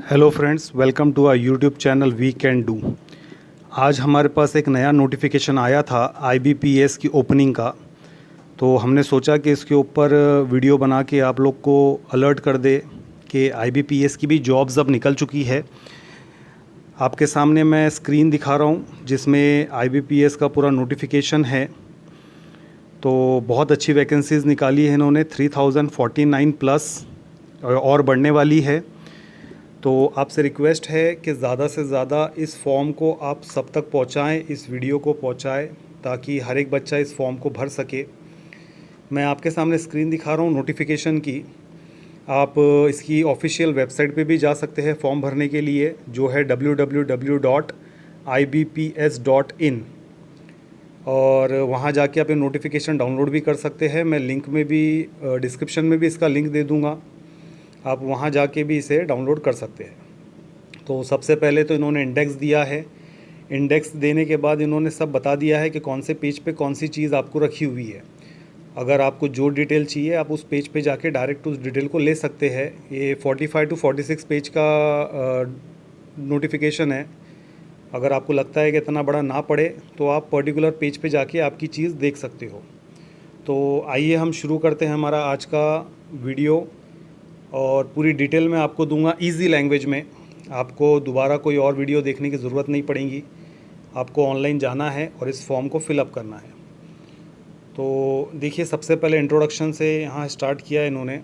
Hello friends, welcome to our YouTube channel we can do. आज हमारे पास एक नया नोटिफिकेशन आया था आईबीपीएस की ओपनिंग का। तो हमने सोचा कि इसके ऊपर वीडियो बना के आप लोग को अलर्ट कर दे कि आईबीपीएस की भी जॉब्स अब निकल चुकी है। आपके सामने मैं स्क्रीन दिखा रहा हूँ जिसमें आईबीपीएस का पूरा नोटिफिकेशन है। तो बहुत अच्छी वैकेंसीज़ निकाली है इन्होंने, 3049 प्लस और बढ़ने वाली है। तो आपसे रिक्वेस्ट है कि ज़्यादा से ज़्यादा इस फॉर्म को आप सब तक पहुंचाएं, इस वीडियो को पहुंचाएं, ताकि हर एक बच्चा इस फॉर्म को भर सके। मैं आपके सामने स्क्रीन दिखा रहा हूं नोटिफिकेशन की। आप इसकी ऑफिशियल वेबसाइट पे भी जा सकते हैं फॉर्म भरने के लिए, जो है www.ibps.in, और वहां जाके आप ये नोटिफिकेशन डाउनलोड भी कर सकते हैं। मैं लिंक में भी डिस्क्रिप्शन में भी इसका लिंक दे दूँगा, आप वहाँ जाके भी इसे डाउनलोड कर सकते हैं। तो सबसे पहले तो इन्होंने इंडेक्स दिया है। इंडेक्स देने के बाद इन्होंने सब बता दिया है कि कौन से पेज पे कौन सी चीज़ आपको रखी हुई है। अगर आपको जो डिटेल चाहिए आप उस पेज पे जाके डायरेक्ट उस डिटेल को ले सकते हैं। ये 45 टू 46 पेज का नोटिफिकेशन है। अगर आपको लगता है कि इतना बड़ा ना पड़े तो आप पर्टिकुलर पेज पे जाके आपकी चीज़ देख सकते हो। तो आइए हम शुरू करते हैं हमारा आज का वीडियो, और पूरी डिटेल मैं आपको दूंगा इजी लैंग्वेज में। आपको दोबारा कोई और वीडियो देखने की ज़रूरत नहीं पड़ेगी। आपको ऑनलाइन जाना है और इस फॉर्म को फिलअप करना है। तो देखिए, सबसे पहले इंट्रोडक्शन से यहाँ स्टार्ट किया है इन्होंने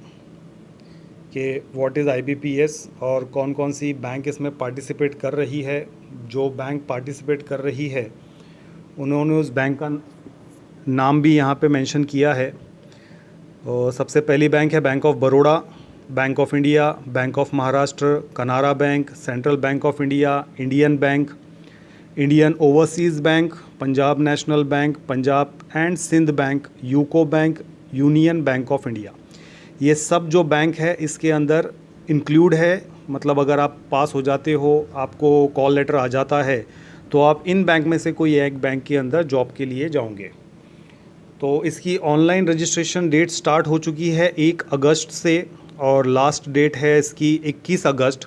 कि व्हाट इज़ आईबीपीएस और कौन कौन सी बैंक इसमें पार्टिसिपेट कर रही है। जो बैंक पार्टिसिपेट कर रही है उन्होंने उस बैंक का नाम भी यहाँ पे मेंशन किया है। और सबसे पहली बैंक है bank of Baroda, bank of India, bank of Maharashtra, Canara bank, central bank of India, Indian bank, Indian overseas bank, Punjab national bank, Punjab and Sind bank, UCO bank, union bank of India. ये सब जो बैंक है इसके अंदर इंक्लूड है। मतलब अगर आप पास हो जाते हो, आपको कॉल लेटर आ जाता है, तो आप इन बैंक में से कोई एक बैंक के अंदर जॉब के लिए जाओगे। तो इसकी ऑनलाइन रजिस्ट्रेशन डेट स्टार्ट हो चुकी है 1 अगस्त से, और लास्ट डेट है इसकी 21 अगस्त।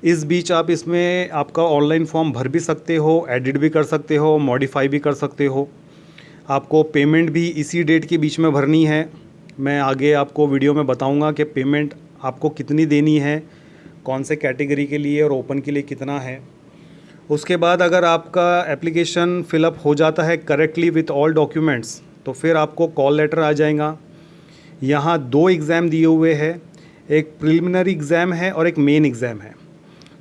इस बीच आप इसमें आपका ऑनलाइन फॉर्म भर भी सकते हो, एडिट भी कर सकते हो, मॉडिफाई भी कर सकते हो। आपको पेमेंट भी इसी डेट के बीच में भरनी है। मैं आगे आपको वीडियो में बताऊंगा कि पेमेंट आपको कितनी देनी है, कौन से कैटेगरी के लिए और ओपन के लिए कितना है। उसके बाद अगर आपका एप्लीकेशन फ़िलअप हो जाता है करेक्टली विथ ऑल डॉक्यूमेंट्स, तो फिर आपको कॉल लेटर आ जाएगा। यहाँ 2 एग्ज़ाम दिए हुए हैं, एक प्रिलिमिनरी एग्ज़ाम है और एक मेन एग्ज़ाम है।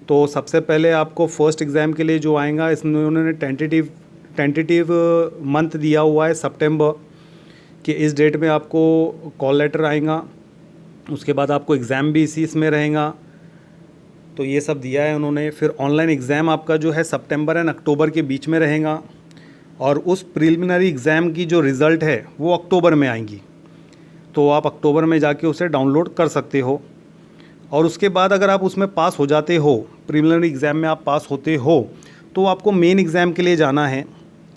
तो सबसे पहले आपको फर्स्ट एग्ज़ाम के लिए जो आएगा, इसमें उन्होंने टेंटेटिव मंथ दिया हुआ है सितंबर कि इस डेट में आपको कॉल लेटर आएगा। उसके बाद आपको एग्ज़ाम भी इसी इसमें रहेगा। तो ये सब दिया है उन्होंने। फिर ऑनलाइन एग्ज़ाम आपका जो है सितंबर एंड अक्टूबर के बीच में रहेगा, और उस प्रिलिमिनरी एग्ज़ाम की जो रिज़ल्ट है वो अक्टूबर में आएंगी। तो आप अक्टूबर में जाके उसे डाउनलोड कर सकते हो। और उसके बाद अगर आप उसमें पास हो जाते हो, प्रिलिमिनरी एग्ज़ाम में आप पास होते हो, तो आपको मेन एग्ज़ाम के लिए जाना है।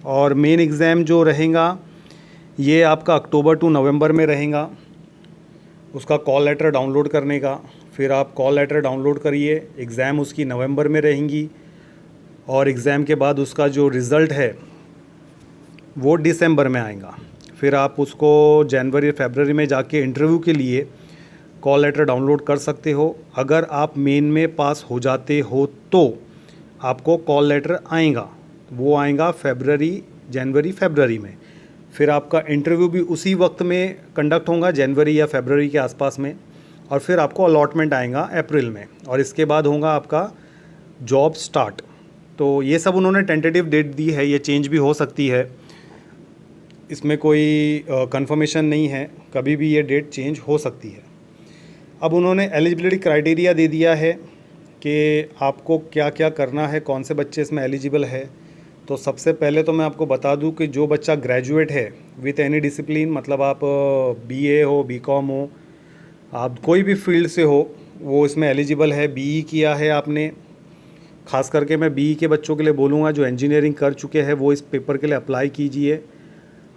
और मेन एग्ज़ाम जो रहेगा ये आपका अक्टूबर टू नवंबर में रहेगा, उसका कॉल लेटर डाउनलोड करने का। फिर आप कॉल लेटर डाउनलोड करिए, एग्ज़ाम उसकी नवंबर में रहेंगी, और एग्ज़ाम के बाद उसका जो रिज़ल्ट है वो दिसंबर में आएगा। फिर आप उसको जनवरी फरवरी में जाके इंटरव्यू के लिए कॉल लेटर डाउनलोड कर सकते हो। अगर आप मेन में पास हो जाते हो तो आपको कॉल लेटर आएगा, वो आएगा जनवरी फरवरी में। फिर आपका इंटरव्यू भी उसी वक्त में कंडक्ट होगा, जनवरी या फरवरी के आसपास में। और फिर आपको अलॉटमेंट आएगा अप्रैल में, और इसके बाद होगा आपका जॉब स्टार्ट। तो ये सब उन्होंने टेंटेटिव डेट दी है, ये चेंज भी हो सकती है, इसमें कोई कंफर्मेशन नहीं है, कभी भी ये डेट चेंज हो सकती है। अब उन्होंने एलिजिबिलिटी क्राइटेरिया दे दिया है कि आपको क्या क्या करना है, कौन से बच्चे इसमें एलिजिबल है। तो सबसे पहले तो मैं आपको बता दूं कि जो बच्चा ग्रेजुएट है विथ एनी डिसिप्लिन, मतलब आप बीए हो, बीकॉम हो, आप कोई भी फील्ड से हो, वो इसमें एलिजिबल है। बीई किया है आपने, ख़ास करके मैं बीई के बच्चों के लिए बोलूँगा, जो इंजीनियरिंग कर चुके हैं वो इस पेपर के लिए अप्लाई कीजिए।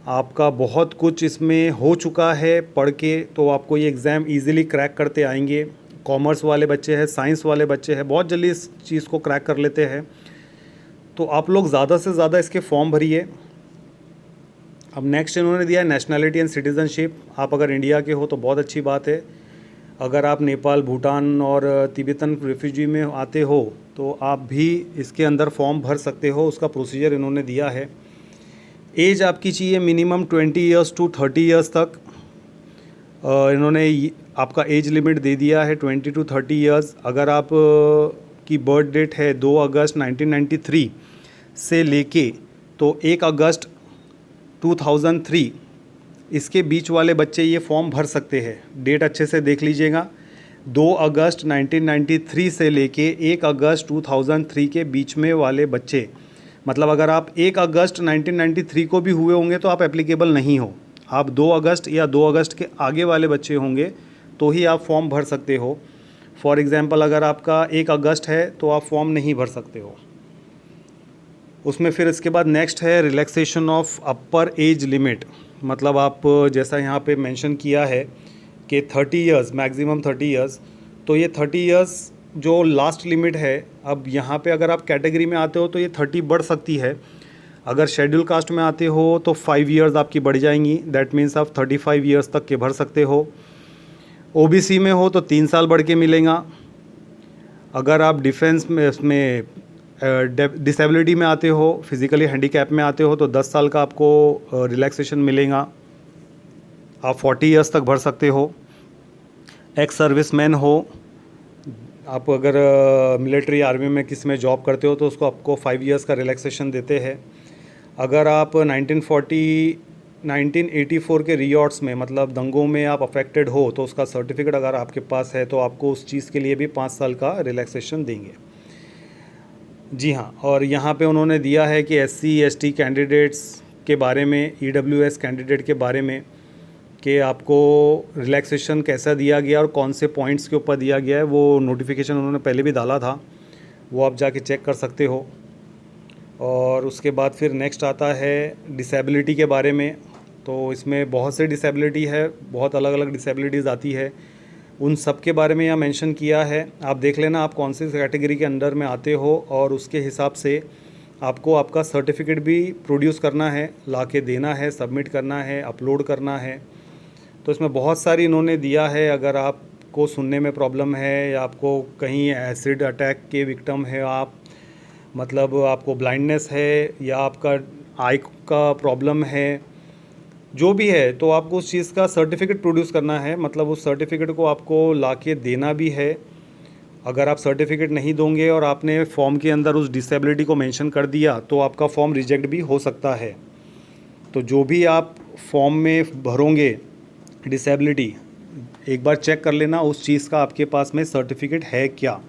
आपका बहुत कुछ इसमें हो चुका है पढ़ के, तो आपको ये एग्ज़ाम इजीली क्रैक करते आएंगे। कॉमर्स वाले बच्चे हैं, साइंस वाले बच्चे हैं, बहुत जल्दी इस चीज़ को क्रैक कर लेते हैं। तो आप लोग ज़्यादा से ज़्यादा इसके फॉर्म भरिए। अब नेक्स्ट इन्होंने दिया है नेशनैलिटी एंड सिटीज़नशिप। आप अगर इंडिया के हो तो बहुत अच्छी बात है। अगर आप नेपाल, भूटान और तिब्बतन रिफ्यूजी में आते हो तो आप भी इसके अंदर फॉर्म भर सकते हो। उसका प्रोसीजर इन्होंने दिया है। एज आपकी चाहिए मिनिमम 20 ईयर्स टू 30 ईयर्स तक। इन्होंने आपका एज लिमिट दे दिया है 20 टू 30 ईयर्स। अगर आप की बर्थ डेट है 2 अगस्त 1993 से लेके तो 1 अगस्त 2003, इसके बीच वाले बच्चे ये फॉर्म भर सकते हैं। डेट अच्छे से देख लीजिएगा। 2 अगस्त 1993 से लेके 1 अगस्त 2003 के बीच में वाले बच्चे, मतलब अगर आप 1 अगस्त 1993 को भी हुए होंगे तो आप एप्लीकेबल नहीं हो। आप 2 अगस्त या 2 अगस्त के आगे वाले बच्चे होंगे तो ही आप फॉर्म भर सकते हो। फॉर एग्ज़ाम्पल अगर आपका 1 अगस्त है तो आप फॉर्म नहीं भर सकते हो उसमें। फिर इसके बाद नेक्स्ट है relaxation of upper age limit. मतलब आप जैसा यहाँ पे मेंशन किया है कि 30 इयर्स, मैक्सिमम 30 इयर्स, तो ये 30 इयर्स जो लास्ट लिमिट है। अब यहाँ पे अगर आप कैटेगरी में आते हो तो ये 30 बढ़ सकती है। अगर शेड्यूल कास्ट में आते हो तो 5 इयर्स आपकी बढ़ जाएंगी। दैट मीन्स आप 35 इयर्स तक के भर सकते हो। ओबीसी में हो तो 3 साल बढ़ के मिलेगा। अगर आप डिफेंस में इसमें डिसेबिलिटी में आते हो, फिज़िकली हैंडीकैप में आते हो तो 10 साल का आपको रिलैक्सेशन मिलेगा। आप 40 इयर्स तक भर सकते हो। एक्स सर्विसमैन हो, आप अगर मिलिट्री आर्मी में किस में जॉब करते हो तो उसको आपको 5 इयर्स का रिलैक्सेशन देते हैं। अगर आप 1984 के रियॉट्स में, मतलब दंगों में आप अफेक्टेड हो तो उसका सर्टिफिकेट अगर आपके पास है तो आपको उस चीज़ के लिए भी 5 साल का रिलैक्सेशन देंगे। जी हाँ, और यहाँ पे उन्होंने दिया है कि SC ST कैंडिडेट्स के बारे में, EWS कैंडिडेट के बारे में, कि आपको रिलैक्सेशन कैसा दिया गया और कौन से पॉइंट्स के ऊपर दिया गया है। वो नोटिफिकेशन उन्होंने पहले भी डाला था, वो आप जाके चेक कर सकते हो। और उसके बाद फिर नेक्स्ट आता है डिसेबिलिटी के बारे में। तो इसमें बहुत से डिसेबिलिटी है, बहुत अलग अलग डिसेबिलिटीज़ आती है। उन सब के बारे में यहाँ मेंशन किया है। आप देख लेना आप कौन सी कैटेगरी के अंडर में आते हो और उसके हिसाब से आपको आपका सर्टिफिकेट भी प्रोड्यूस करना है, ला के देना है, सबमिट करना है, अपलोड करना है। तो इसमें बहुत सारी इन्होंने दिया है। अगर आपको सुनने में प्रॉब्लम है या आपको कहीं एसिड अटैक के विक्टिम है आप, मतलब आपको ब्लाइंडनेस है या आपका आई का प्रॉब्लम है, जो भी है, तो आपको उस चीज़ का सर्टिफिकेट प्रोड्यूस करना है। मतलब उस सर्टिफिकेट को आपको लाके देना भी है। अगर आप सर्टिफिकेट नहीं दोगे और आपने फॉर्म के अंदर उस डिसेबिलिटी को मेंशन कर दिया तो आपका फॉर्म रिजेक्ट भी हो सकता है। तो जो भी आप फॉर्म में भरोगे डिसेबिलिटी, एक बार चेक कर लेना उस चीज़ का आपके पास में सर्टिफिकेट है क्या।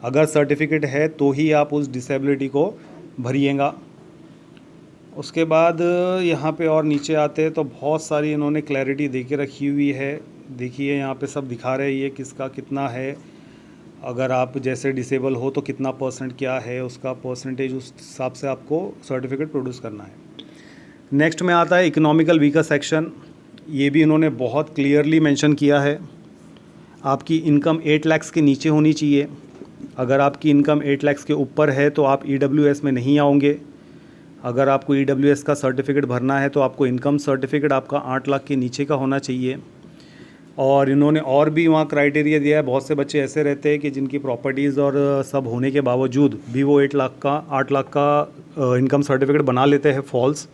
अगर सर्टिफिकेट है तो ही आप उस डिसेबिलिटी को भरिएगा। उसके बाद यहाँ पे और नीचे आते हैं तो बहुत सारी इन्होंने क्लैरिटी दे के रखी हुई है। देखिए यहाँ पे सब दिखा रहे हैं ये किसका कितना है। अगर आप जैसे डिसेबल हो तो कितना परसेंट क्या है, उसका परसेंटेज उस हिसाब से आपको सर्टिफिकेट प्रोड्यूस करना है। नेक्स्ट में आता है इकोनॉमिकल वीकर सेक्शन। ये भी इन्होंने बहुत क्लियरली मेंशन किया है। आपकी इनकम 8 लाख के नीचे होनी चाहिए। अगर आपकी इनकम 8 लाख के ऊपर है तो आप EWS में नहीं आओगे। अगर आपको EWS का सर्टिफिकेट भरना है तो आपको इनकम सर्टिफिकेट आपका 8 लाख के नीचे का होना चाहिए। और इन्होंने और भी वहाँ क्राइटेरिया दिया है। बहुत से बच्चे ऐसे रहते हैं कि जिनकी प्रॉपर्टीज़ और सब होने के बावजूद भी वो 8 लाख का इनकम सर्टिफिकेट बना लेते हैं फॉल्स,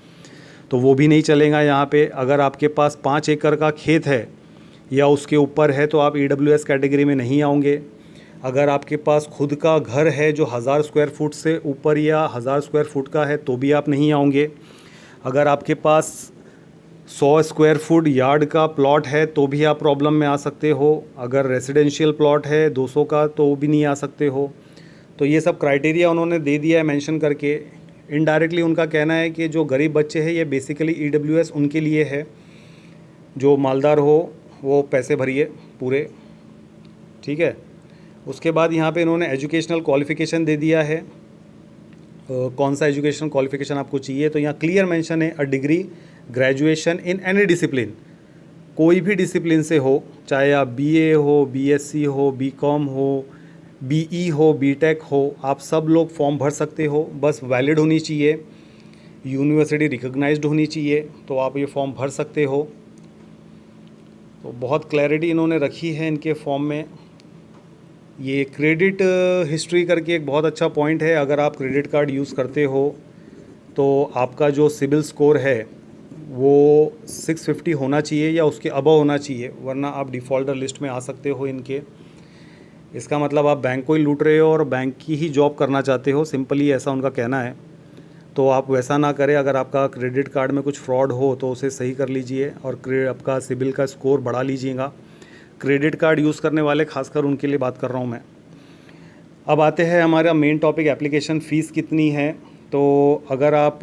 तो वो भी नहीं चलेगा यहाँ पे। अगर आपके पास 5 एकड़ का खेत है या उसके ऊपर है तो आप EWS कैटेगरी में नहीं आओगे। अगर आपके पास खुद का घर है जो 1000 स्क्वायर फुट से ऊपर या 1000 स्क्वायर फुट का है तो भी आप नहीं आओगे। अगर आपके पास 100 स्क्वायर फुट यार्ड का प्लॉट है तो भी आप प्रॉब्लम में आ सकते हो। अगर रेजिडेंशियल प्लॉट है 200 का तो भी नहीं आ सकते हो। तो ये सब क्राइटेरिया उन्होंने दे दिया है मेंशन करके। इनडायरेक्टली उनका कहना है कि जो गरीब बच्चे हैं ये बेसिकली EWS उनके लिए है। जो मालदार हो वो पैसे भरिए पूरे, ठीक है। उसके बाद यहाँ पे इन्होंने एजुकेशनल क्वालिफ़िकेशन दे दिया है। कौन सा एजुकेशनल क्वालिफ़िकेशन आपको चाहिए, तो यहाँ क्लियर मेंशन है, a degree, graduation in any discipline. कोई भी डिसिप्लिन से हो, चाहे आप बीए हो, बीएससी हो, बीकॉम हो, बीई हो, बीटेक हो, आप सब लोग फॉर्म भर सकते हो। बस वैलिड होनी चाहिए, यूनिवर्सिटी रिकॉग्नाइज्ड होनी चाहिए, तो आप ये फॉर्म भर सकते हो। तो बहुत क्लैरिटी इन्होंने रखी है इनके फॉर्म में। ये क्रेडिट हिस्ट्री करके एक बहुत अच्छा पॉइंट है। अगर आप क्रेडिट कार्ड यूज़ करते हो तो आपका जो सिबिल स्कोर है वो 650 होना चाहिए या उसके अबव होना चाहिए, वरना आप डिफ़ॉल्टर लिस्ट में आ सकते हो इनके। इसका मतलब आप बैंक को ही लूट रहे हो और बैंक की ही जॉब करना चाहते हो, सिंपली ऐसा उनका कहना है। तो आप वैसा ना करें। अगर आपका क्रेडिट कार्ड में कुछ फ्रॉड हो तो उसे सही कर लीजिए और आपका सिबिल का स्कोर बढ़ा लीजिएगा। क्रेडिट कार्ड यूज़ करने वाले खासकर उनके लिए बात कर रहा हूँ मैं। अब आते हैं हमारा मेन टॉपिक, एप्लीकेशन फ़ीस कितनी है। तो अगर आप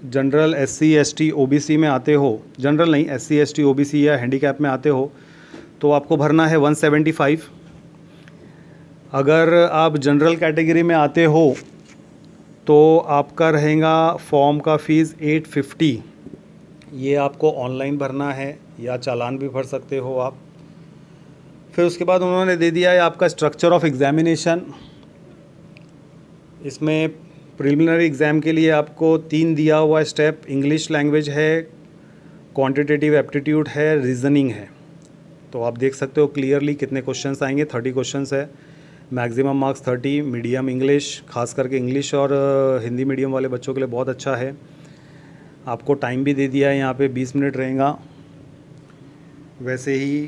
जनरल SC ST OBC में आते हो, जनरल नहीं SC ST OBC या हैंडीकैप में आते हो तो आपको भरना है 175। अगर आप जनरल कैटेगरी में आते हो तो आपका रहेगा फॉर्म का फ़ीस 850। ये आपको ऑनलाइन भरना है या चालान भी भर सकते हो आप। फिर उसके बाद उन्होंने दे दिया है आपका स्ट्रक्चर ऑफ एग्ज़ामिनेशन। इसमें प्रिलिमिनरी एग्ज़ाम के लिए आपको 3 दिया हुआ स्टेप, इंग्लिश लैंग्वेज है, क्वांटिटेटिव एप्टीट्यूड है, रीज़निंग है। तो आप देख सकते हो क्लियरली कितने क्वेश्चंस आएंगे। 30 क्वेश्चंस है, मैक्सिमम मार्क्स 30। मीडियम इंग्लिश, खास करके इंग्लिश और हिंदी मीडियम वाले बच्चों के लिए बहुत अच्छा है। आपको टाइम भी दे दिया है यहाँ पे, 20 मिनट रहेगा। वैसे ही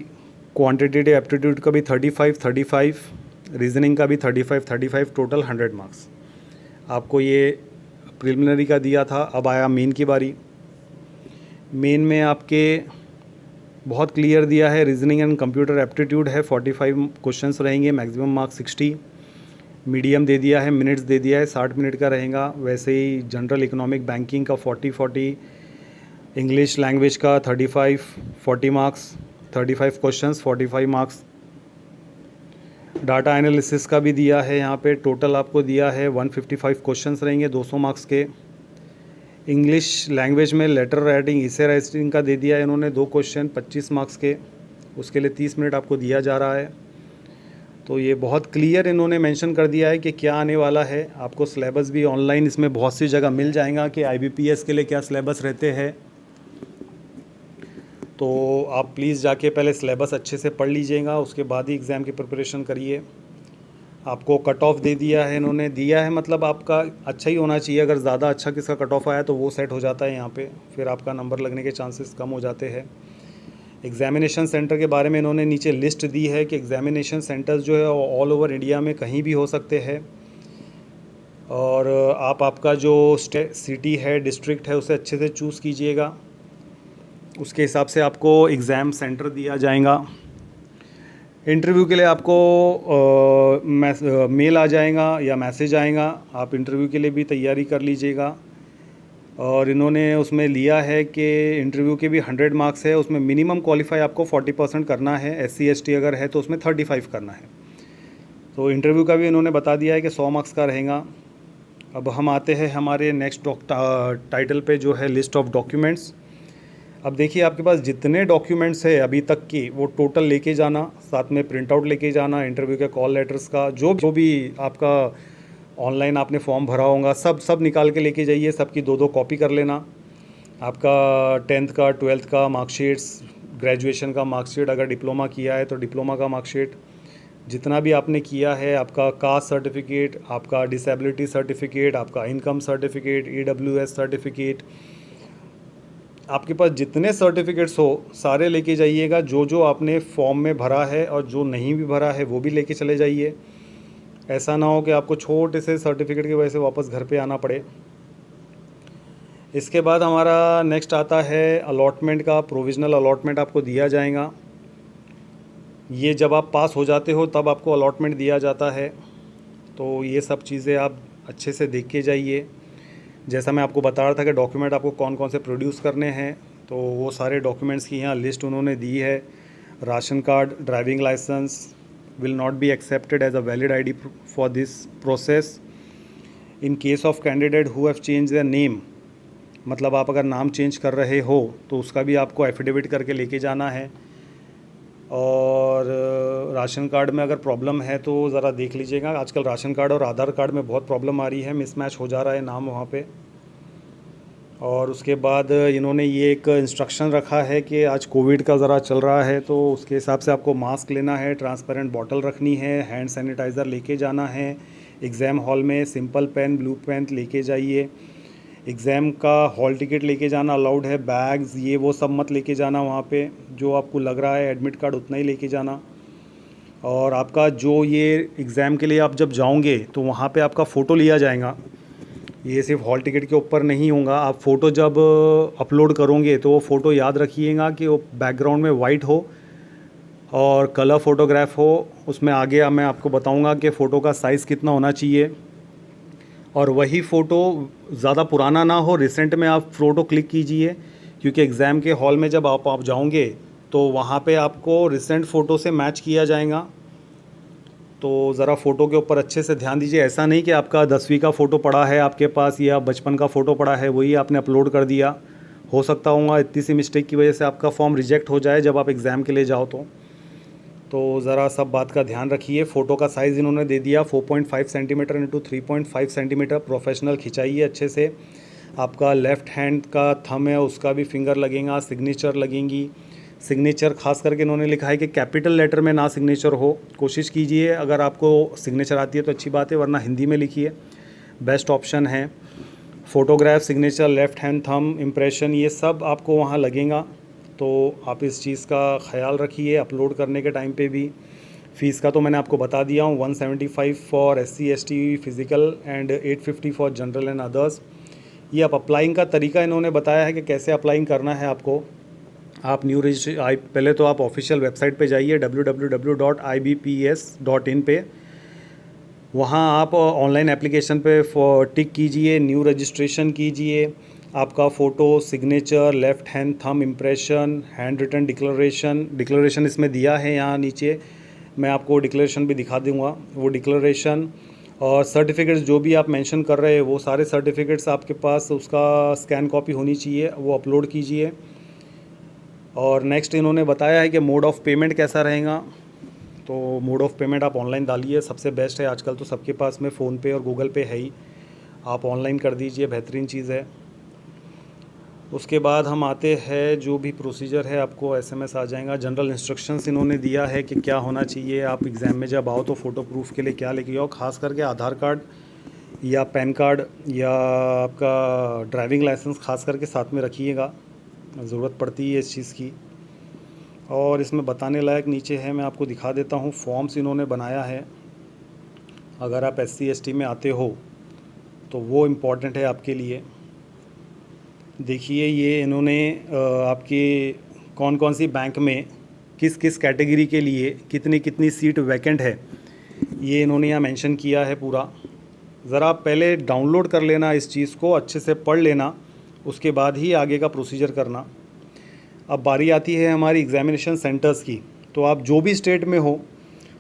क्वांटिटेटिव एप्टीट्यूड का भी 35, रीजनिंग का भी 35, टोटल 100 मार्क्स। आपको ये प्रिलिमिनरी का दिया था। अब आया मेन की बारी। मेन में आपके बहुत क्लियर दिया है, रीजनिंग एंड कंप्यूटर एप्टीट्यूड है, 45 क्वेश्चंस रहेंगे, मैक्सिमम मार्क्स 60। मीडियम दे दिया है, मिनट्स दे दिया है, 60 मिनट का रहेगा। वैसे ही जनरल इकोनॉमिक बैंकिंग का 40, इंग्लिश लैंग्वेज का 35, 40 marks, 35 questions, 45 marks. Data analysis का भी दिया है यहाँ पे। टोटल आपको दिया है 155 क्वेश्चंस रहेंगे, 200 मार्क्स के। इंग्लिश लैंग्वेज में लेटर राइटिंग, इसे राइटिंग का दे दिया है इन्होंने 2 क्वेश्चन, 25 मार्क्स के। उसके लिए 30 मिनट आपको दिया जा रहा है। तो ये बहुत क्लियर इन्होंने मेंशन कर दिया है कि क्या आने वाला है। आपको सिलेबस भी ऑनलाइन इसमें बहुत सी जगह मिल जाएगा कि IBPS के लिए क्या सिलेबस रहते हैं। तो आप प्लीज़ जाके पहले सिलेबस अच्छे से पढ़ लीजिएगा, उसके बाद ही एग्ज़ाम की प्रिपरेशन करिए। आपको कट ऑफ दे दिया है इन्होंने, दिया है मतलब आपका अच्छा ही होना चाहिए। अगर ज़्यादा अच्छा किसका कट ऑफ आया तो वो सेट हो जाता है यहाँ पे, फिर आपका नंबर लगने के चांसेस कम हो जाते हैं। एग्ज़ामिनेशन सेंटर के बारे में इन्होंने नीचे लिस्ट दी है कि एग्ज़ामिनेशन सेंटर्स जो है ऑल ओवर इंडिया में कहीं भी हो सकते हैं। और आप आपका जो सिटी है, डिस्ट्रिक्ट है, उसे अच्छे से चूज़ कीजिएगा। उसके हिसाब से आपको एग्ज़ाम सेंटर दिया जाएगा। इंटरव्यू के लिए आपको मेल आ जाएगा या मैसेज आएगा। आप इंटरव्यू के लिए भी तैयारी कर लीजिएगा। और इन्होंने उसमें लिया है कि इंटरव्यू के भी 100 मार्क्स है, उसमें मिनिमम क्वालिफाई आपको 40% करना है। SC ST अगर है तो उसमें 35 करना है। तो इंटरव्यू का भी इन्होंने बता दिया है कि 100 मार्क्स का रहेगा। अब हम आते हैं हमारे नेक्स्ट टाइटल पे, जो है लिस्ट ऑफ डॉक्यूमेंट्स। अब देखिए आपके पास जितने डॉक्यूमेंट्स है अभी तक की, वो टोटल लेके जाना, साथ में प्रिंट आउट लेके जाना, इंटरव्यू के कॉल लेटर्स का, जो भी आपका ऑनलाइन आपने फॉर्म भरा होगा, सब निकाल के लेके जाइए। सबकी 2-2 कॉपी कर लेना। आपका 10th का, 12th का मार्कशीट्स, ग्रेजुएशन का मार्कशीट, अगर डिप्लोमा किया है तो डिप्लोमा का मार्कशीट, जितना भी आपने किया है, आपका कास्ट सर्टिफिकेट, आपका डिसेबिलिटी सर्टिफिकेट, आपका इनकम सर्टिफिकेट, EWS सर्टिफिकेट, आपके पास जितने सर्टिफिकेट्स हो सारे लेके जाइएगा। जो जो आपने फॉर्म में भरा है और जो नहीं भी भरा है वो भी लेके चले जाइए। ऐसा ना हो कि आपको छोटे से सर्टिफिकेट की वजह से वापस घर पे आना पड़े। इसके बाद हमारा नेक्स्ट आता है अलॉटमेंट का। प्रोविज़नल अलॉटमेंट आपको दिया जाएगा। ये जब आप पास हो जाते हो तब आपको अलॉटमेंट दिया जाता है। तो ये सब चीज़ें आप अच्छे से देख के जाइए। जैसा मैं आपको बता रहा था कि डॉक्यूमेंट आपको कौन कौन से प्रोड्यूस करने हैं, तो वो सारे डॉक्यूमेंट्स की यहाँ लिस्ट उन्होंने दी है। Ration card, driving licence will not be accepted as a valid ID for this process. In case of candidate who have changed their name मतलब आप अगर नाम चेंज कर रहे हो तो उसका भी आपको एफिडेविट करके लेके जाना है। और राशन कार्ड में अगर प्रॉब्लम है तो ज़रा देख लीजिएगा, आजकल राशन कार्ड और आधार कार्ड में बहुत प्रॉब्लम आ रही है, मिसमैच हो जा रहा है नाम वहाँ पे। और उसके बाद इन्होंने ये एक इंस्ट्रक्शन रखा है कि आज कोविड का ज़रा चल रहा है तो उसके हिसाब से आपको मास्क लेना है, ट्रांसपेरेंट बॉटल रखनी है, हैंड सैनिटाइज़र लेके जाना है। एग्ज़ाम हॉल में सिंपल पेन, ब्लू पेन लेके जाइए। एग्ज़ाम का हॉल टिकट लेके जाना अलाउड है, बैग्स ये वो सब मत लेके जाना वहाँ पे। जो आपको लग रहा है एडमिट कार्ड उतना ही लेके जाना। और आपका जो ये एग्ज़ाम के लिए आप जब जाओगे तो वहाँ पे आपका फ़ोटो लिया जाएगा। ये सिर्फ हॉल टिकट के ऊपर नहीं होगा, आप फ़ोटो जब अपलोड करोगे तो वो फ़ोटो याद रखिएगा कि वो बैकग्राउंड में वाइट हो और कलर फ़ोटोग्राफ हो। उसमें आगे मैं आपको बताऊंगा कि फ़ोटो का साइज़ कितना होना चाहिए। और वही फ़ोटो ज़्यादा पुराना ना हो, रिसेंट में आप फ़ोटो क्लिक कीजिए, क्योंकि एग्ज़ाम के हॉल में जब आप जाओगे तो वहाँ पे आपको रिसेंट फ़ोटो से मैच किया जाएगा। तो ज़रा फ़ोटो के ऊपर अच्छे से ध्यान दीजिए। ऐसा नहीं कि आपका 10वीं का फ़ोटो पड़ा है आपके पास या बचपन का फ़ोटो पड़ा है वही आपने अपलोड कर दिया। हो सकता होगा इतनी सी मिस्टेक की वजह से आपका फॉर्म रिजेक्ट हो जाए जब आप एग्ज़ाम के लिए जाओ तो ज़रा सब बात का ध्यान रखिए। फ़ोटो का साइज़ इन्होंने दे दिया 4.5 सेंटीमीटर इंटू 3.5 सेंटीमीटर। प्रोफेशनल खिंचाइए अच्छे से। आपका लेफ़्ट हैंड का थंब है उसका भी फिंगर लगेगा, सिग्नेचर लगेंगी। सिग्नेचर खास करके इन्होंने लिखा है कि कैपिटल लेटर में ना सिग्नेचर हो, कोशिश कीजिए। अगर आपको सिग्नेचर आती है तो अच्छी बात है, वरना हिंदी में लिखिए, बेस्ट ऑप्शन है। Photograph, signature, left hand thumb, impression, ये सब आपको वहाँ लगेगा। तो आप इस चीज़ का ख़याल रखिए अपलोड करने के टाइम पे भी। फ़ीस का तो मैंने आपको बता दिया हूँ, 175 for SC ST physical and 850 for general and others. ये आप अप्लाइंग का तरीका इन्होंने बताया है कि कैसे अप्लाइंग करना है आपको। आप न्यू रजिस्ट्रेशन पहले तो आप ऑफिशियल वेबसाइट पे जाइए www.ibps.in पे। वहाँ आप ऑनलाइन एप्लीकेशन पे टिक कीजिए, न्यू रजिस्ट्रेशन कीजिए। आपका photo, signature, left hand thumb impression, handwritten declaration इसमें दिया है यहाँ नीचे। मैं आपको डिक्लेरेशन भी दिखा दूँगा, वो डिक्लेरेशन और सर्टिफिकेट्स जो भी आप मेंशन कर रहे हैं वो सारे सर्टिफिकेट्स आपके पास उसका स्कैन कॉपी होनी चाहिए, वो अपलोड कीजिए। और नेक्स्ट इन्होंने बताया है कि मोड ऑफ़ पेमेंट कैसा रहेगा। तो मोड ऑफ़ पेमेंट आप ऑनलाइन डालिए, सबसे बेस्ट है। आजकल तो सबके पास में फ़ोनपे और गूगल पे है ही, आप ऑनलाइन कर दीजिए, बेहतरीन चीज़ है। उसके बाद हम आते हैं, जो भी प्रोसीजर है आपको SMS आ जाएगा। जनरल इंस्ट्रक्शंस इन्होंने दिया है कि क्या होना चाहिए। आप एग्ज़ाम में जब आओ तो फ़ोटो प्रूफ के लिए क्या लेके आओ, ख़ास करके आधार कार्ड या पैन कार्ड या आपका ड्राइविंग लाइसेंस ख़ास करके साथ में रखिएगा, ज़रूरत पड़ती है इस चीज़ की। और इसमें बताने लायक नीचे है, मैं आपको दिखा देता हूँ। फॉर्म्स इन्होंने बनाया है, अगर आप SC ST में आते हो तो वो इम्पॉर्टेंट है आपके लिए। देखिए ये इन्होंने आपके कौन कौन सी बैंक में किस किस कैटेगरी के लिए कितनी कितनी सीट वैकेंट है, ये इन्होंने यहाँ मेंशन किया है पूरा। ज़रा आप पहले डाउनलोड कर लेना, इस चीज़ को अच्छे से पढ़ लेना, उसके बाद ही आगे का प्रोसीजर करना। अब बारी आती है हमारी एग्ज़ामिनेशन सेंटर्स की। तो आप जो भी स्टेट में हो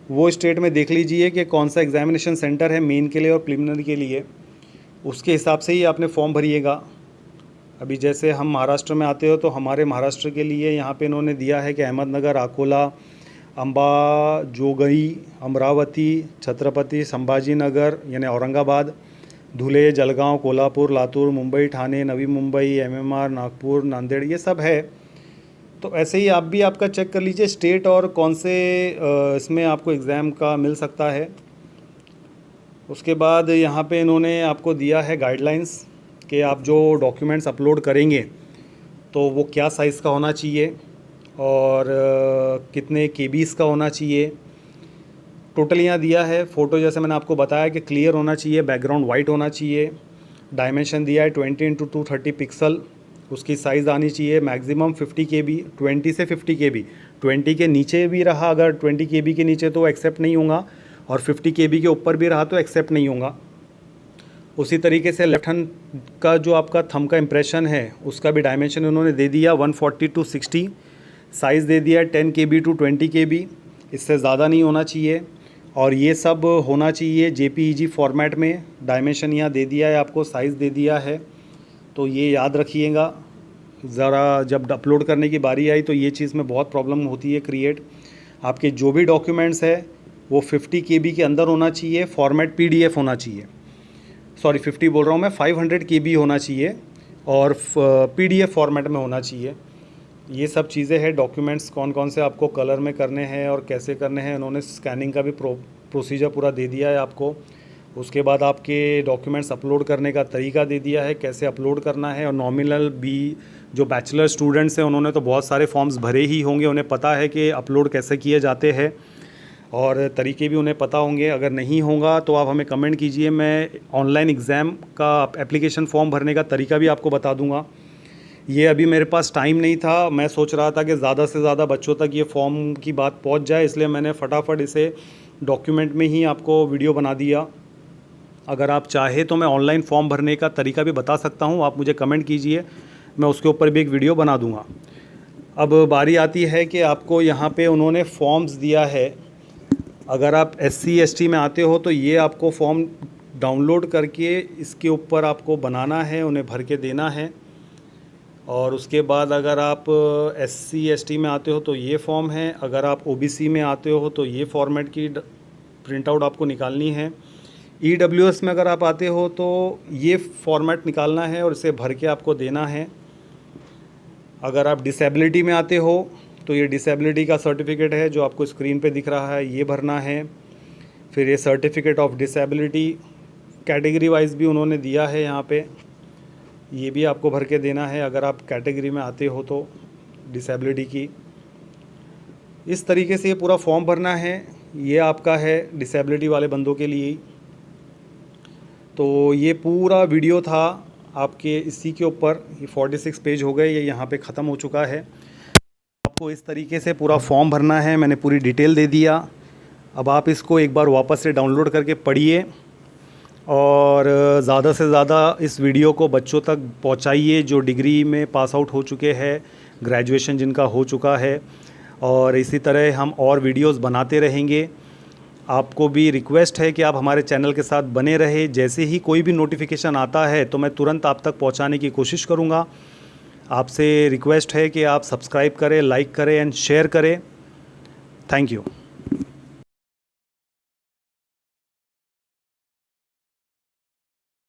वो स्टेट में देख लीजिए कि कौन सा एग्ज़ामिनेशन सेंटर है मेन के लिए और प्रिलिमिनरी के लिए, उसके हिसाब से ही आपने फॉर्म भरिएगा। अभी जैसे हम महाराष्ट्र में आते हो तो हमारे महाराष्ट्र के लिए यहाँ पे इन्होंने दिया है कि अहमदनगर, अकोला, अंबाजोगाई, अमरावती, छत्रपति संभाजीनगर यानी औरंगाबाद, धुले, जलगांव, कोल्हापुर, लातूर, मुंबई, ठाणे, नवी मुंबई, MMR, नागपुर, नांदेड़, ये सब है। तो ऐसे ही आप भी आपका चेक कर लीजिए स्टेट और कौन से इसमें आपको एग्ज़ाम का मिल सकता है। उसके बाद यहाँ पे इन्होंने आपको दिया है गाइडलाइंस कि आप जो डॉक्यूमेंट्स अपलोड करेंगे तो वो क्या साइज़ का होना चाहिए और कितने KBs का होना चाहिए। टोटल यहाँ दिया है। फ़ोटो जैसे मैंने आपको बताया कि क्लियर होना चाहिए, बैकग्राउंड वाइट होना चाहिए। डायमेंशन दिया है 20x230 पिक्सल, उसकी साइज़ आनी चाहिए मैक्सिमम 50 KB, 20 से 50 KB। 20 के नीचे भी रहा, अगर 20 KB के नीचे तो एक्सेप्ट नहीं होगा, और 50 KB के ऊपर भी रहा तो एक्सेप्ट नहीं होगा। उसी तरीके से लेफ्ट हैंड का जो आपका थंब का इम्प्रेशन है उसका भी डायमेंशन उन्होंने दे दिया 140x60, साइज़ दे दिया 10 KB to 20 KB, इससे ज़्यादा नहीं होना चाहिए। और ये सब होना चाहिए JPEG फॉर्मेट में। डायमेंशन यहाँ दे दिया है आपको, साइज़ दे दिया है। तो ये याद रखिएगा, ज़रा जब अपलोड करने की बारी आई तो ये चीज़ में बहुत प्रॉब्लम होती है क्रिएट। आपके जो भी डॉक्यूमेंट्स है वो 50 KB के अंदर होना चाहिए, फॉर्मेट PDF होना चाहिए, सॉरी 50 बोल रहा हूँ मैं, 500 KB होना चाहिए और PDF फॉर्मेट में होना चाहिए। ये सब चीज़ें हैं। डॉक्यूमेंट्स कौन कौन से आपको कलर में करने हैं और कैसे करने हैं, उन्होंने स्कैनिंग का भी प्रोसीजर पूरा दे दिया है आपको। उसके बाद आपके डॉक्यूमेंट्स अपलोड करने का तरीका दे दिया है, कैसे अपलोड करना है। और नॉमिनल भी जो बैचलर स्टूडेंट्स हैं उन्होंने तो बहुत सारे फॉर्म्स भरे ही होंगे, उन्हें पता है कि अपलोड कैसे किए जाते हैं और तरीके भी उन्हें पता होंगे। अगर नहीं होगा तो आप हमें कमेंट कीजिए, मैं ऑनलाइन एग्ज़ाम का एप्लीकेशन फॉर्म भरने का तरीका भी आपको बता दूंगा। ये अभी मेरे पास टाइम नहीं था, मैं सोच रहा था कि ज़्यादा से ज़्यादा बच्चों तक ये फॉर्म की बात पहुंच जाए, इसलिए मैंने फटाफट इसे डॉक्यूमेंट में ही आपको वीडियो बना दिया। अगर आप चाहे तो मैं ऑनलाइन फॉर्म भरने का तरीका भी बता सकता हूँ, आप मुझे कमेंट कीजिए, मैं उसके ऊपर भी एक वीडियो बना दूँगा। अब बारी आती है कि आपको यहाँ पे उन्होंने फॉर्म्स दिया है। अगर आप SC ST में आते हो तो ये आपको फॉर्म डाउनलोड करके इसके ऊपर आपको बनाना है, उन्हें भर के देना है। और उसके बाद अगर आप SC ST में आते हो तो ये फॉर्म है, अगर आप OBC में आते हो तो ये फॉर्मेट की प्रिंट आउट आपको निकालनी है। EWS में अगर आप आते हो तो ये फॉर्मेट निकालना है और इसे भर के आपको देना है। अगर आप डिसेबिलिटी में आते हो तो ये डिसेबिलिटी का सर्टिफिकेट है जो आपको स्क्रीन पे दिख रहा है, ये भरना है। फिर ये certificate of disability category wise भी उन्होंने दिया है यहाँ पे, ये भी आपको भर के देना है अगर आप कैटेगरी में आते हो तो डिसेबिलिटी की। इस तरीके से ये पूरा फॉर्म भरना है। ये आपका है डिसेबिलिटी वाले बंदों के लिए। तो ये पूरा वीडियो था आपके इसी के ऊपर। ये 46 पेज हो गए, ये यहाँ पे ख़त्म हो चुका है। आपको इस तरीके से पूरा फॉर्म भरना है, मैंने पूरी डिटेल दे दिया। अब आप इसको एक बार वापस से डाउनलोड करके पढ़िए और ज़्यादा से ज़्यादा इस वीडियो को बच्चों तक पहुंचाइए जो डिग्री में पास आउट हो चुके हैं, ग्रेजुएशन जिनका हो चुका है। और इसी तरह हम और वीडियोस बनाते रहेंगे। आपको भी रिक्वेस्ट है कि आप हमारे चैनल के साथ बने रहे। जैसे ही कोई भी नोटिफिकेशन आता है तो मैं तुरंत आप तक पहुंचाने की कोशिश करूंगा। आपसे रिक्वेस्ट है कि आप सब्सक्राइब करें, लाइक करें एंड शेयर करें। Thank you.